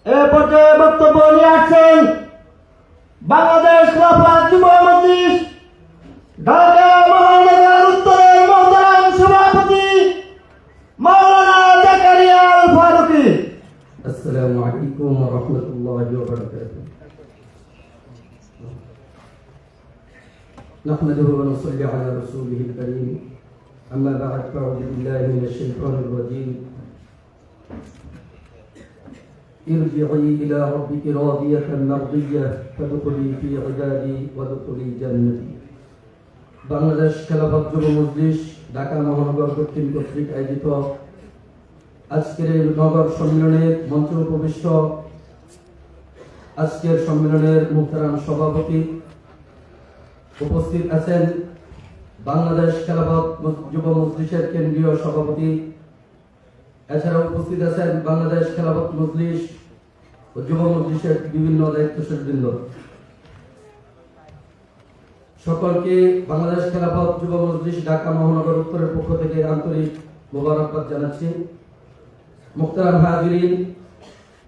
এ পর্যায়ে বক্তব্য নিয়ে আসছেন বাংলাদেশ খেলাফত যুব মজলিস ঢাকা মহানগর উত্তরের মোহতারাম সভাপতি মাওলানা জাকারিয়া আল ফারুকী। আসসালামু আলাইকুম ওয়া রাহমাতুল্লাহি ওয়া বারাকাতুহু। نحمده ونصلي على رسوله الكريم أما بعد فأعوذ بالله من الشيطان الرجيم ارجعي إلى ربك راضية مرضية فادخلي في عبادي وادخلي جنتي। বাংলাদেশ খেলাফত যুব মজলিস ঢাকা মহানগর দক্ষিণ কর্তৃক আয়োজিত আজকের এই নগর সম্মেলনে মঞ্চে উপবিষ্ট আজকের সম্মেলনের মুহতারাম সভাপতি, উপস্থিত আছেন বাংলাদেশ খেলাফত যুব মজলিসের কেন্দ্রীয় সভাপতি, এছাড়াও উপস্থিত আছেন বাংলাদেশ খেলাফত মজলিস ও যুব মজলিসের বিভিন্ন দায়িত্বশীল বৃন্দ। সকলকে বাংলাদেশ খেলাফত যুব মজলিস ঢাকা মহানগর উত্তরের পক্ষ থেকে আন্তরিক মোবারকবাদ জানাচ্ছি। মুহতারাম হাজিরিন,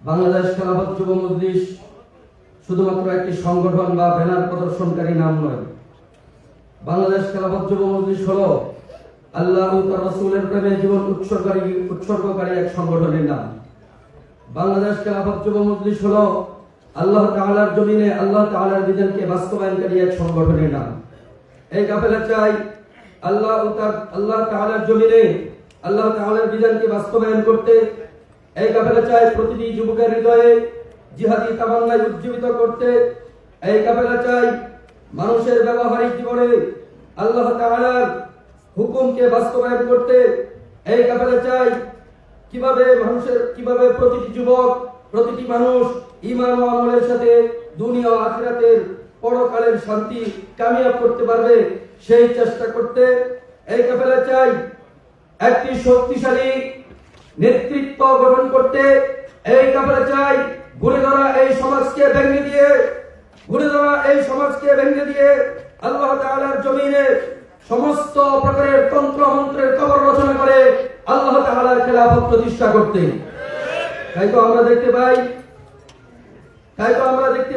বাংলাদেশ খেলাফত যুব মজলিস শুধুমাত্র একটি সংগঠন বা ব্যানার প্রদর্শনকারী নাম নয়। বাংলাদেশ খেলাফত যুব মজলিস হলো আল্লাহ ও তার রাসূলের প্রেমে জীবন উৎসর্গকারী এক সংগঠনের নাম। বাংলাদেশ খেলাফত যুব মজলিস হলো আল্লাহ তাআলার জমিনে আল্লাহ তাআলার বিধানকে বাস্তবায়নকারী এক সংগঠনের নাম। এই কাফেলা চাই আল্লাহ তাআলার জমিনে আল্লাহ তাআলার বিধানকে বাস্তবায়ন করতে। এই কাফেলা চাই প্রতিটি যুবকের হৃদয়ে জিহাদি তামান্না উজ্জীবিত করতে। এই কাফেলা চাই মানুষের ব্যবহারিক জীবনে আল্লাহ তাআলার হুকুমকে বাস্তবায়ন করতে। এই কাফেলা চাই কিভাবে প্রতিটি যুবক, প্রতিটি মানুষ ঈমান ও আমলের সাথে দুনিয়া ও আখিরাতের পরকালের শান্তি কামিয়াব করতে পারবে, সেই চেষ্টা করতে। এই কাফেলা চাই একটি শক্তিশালী নেতৃত্ব গঠন করতে। এই কাফেলা চাই ঘুরে ধরা এই সমাজকে ভেঙে দিয়ে আল্লাহ তাআলার জমিনে সমস্ত প্রকারের তন্ত্র মন্ত্রের কবর রচনা করে আল্লাহ তাআলার খেলাফত প্রতিষ্ঠা করতে। তাই তো আমরা দেখতে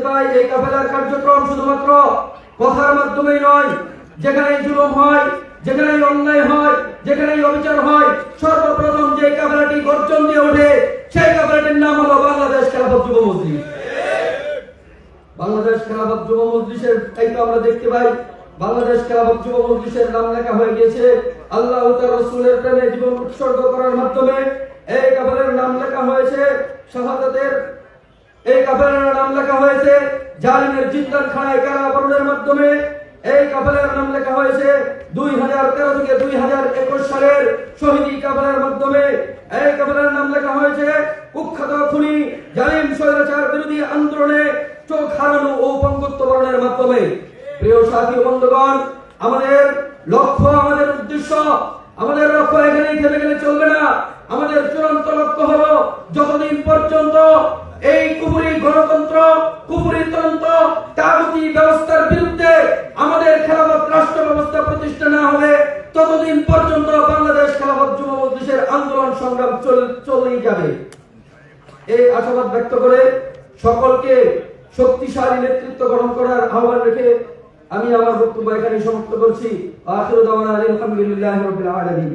পাই এই কাফেলার কার্যক্রম শুধুমাত্র কথার মাধ্যমেই নয়। যেখানে জুলুম হয়, যেখানে অন্যায় হয়, যেখানে অবিচার হয়, সর্বপ্রথম যে কাফেলাটি গর্জন দিয়ে ওঠে সেই কাফেলাটির নাম হলো বাংলাদেশ খেলাফত যুব মজলিস। বাংলাদেশ খেলাফত যুব মজলিসের তাই তো আমরা দেখতে পাই বাংলাদেশ খেলাফত যুব মজলিসের নাম লেখা হয়ে গিয়েছে আল্লাহ ও তার রাসূলের প্রেমে জীবন উৎসর্গ করার মাধ্যমে। এই কাফেলার নাম লেখা হয়েছে শাহাদাতের, এই কাফেলার নাম লেখা হয়েছে জালিমের জিন্দাখানায় কারাবরণের মাধ্যমে। এই কাফেলার নাম লেখা হয়েছে 2013 থেকে 2021 সালের শহীদি কাফেলার মাধ্যমে। এই কাফেলার নাম লেখা হয়েছে কুখ্যাত খুনি জালিম স্বৈরাচার বিরোধী আন্দোলনে চোখ হারানো ও পঙ্গুত্ব বরণের মাধ্যমে। প্রিয় সাথী ও বন্ধুগণ, আমাদের লক্ষ্য, আমাদের উদ্দেশ্য, আমাদের লক্ষ্য এখানেই থেমে গেলে চলবে না। আমাদের চূড়ান্ত লক্ষ্য হলো যতদিন পর্যন্ত এই কুফরি গণতন্ত্র, কুফরি তন্ত্র, তাগুতি ব্যবস্থার বিরুদ্ধে আমাদের খেলাফত রাষ্ট্র ব্যবস্থা প্রতিষ্ঠা না হবে ততদিন পর্যন্ত বাংলাদেশ খেলাফত যুব মজলিসের আন্দোলন সংগ্রাম চলেই যাবে। এই আশাবাদ ব্যক্ত করে সকলকে শক্তিশালী নেতৃত্ব গ্রহণ করার আহ্বান রেখে আমি আমার বক্তব্য এখানে সমাপ্ত করছি। আখিরু দাওয়ানা আলহামদুলিল্লাহি রাব্বিল আলামিন।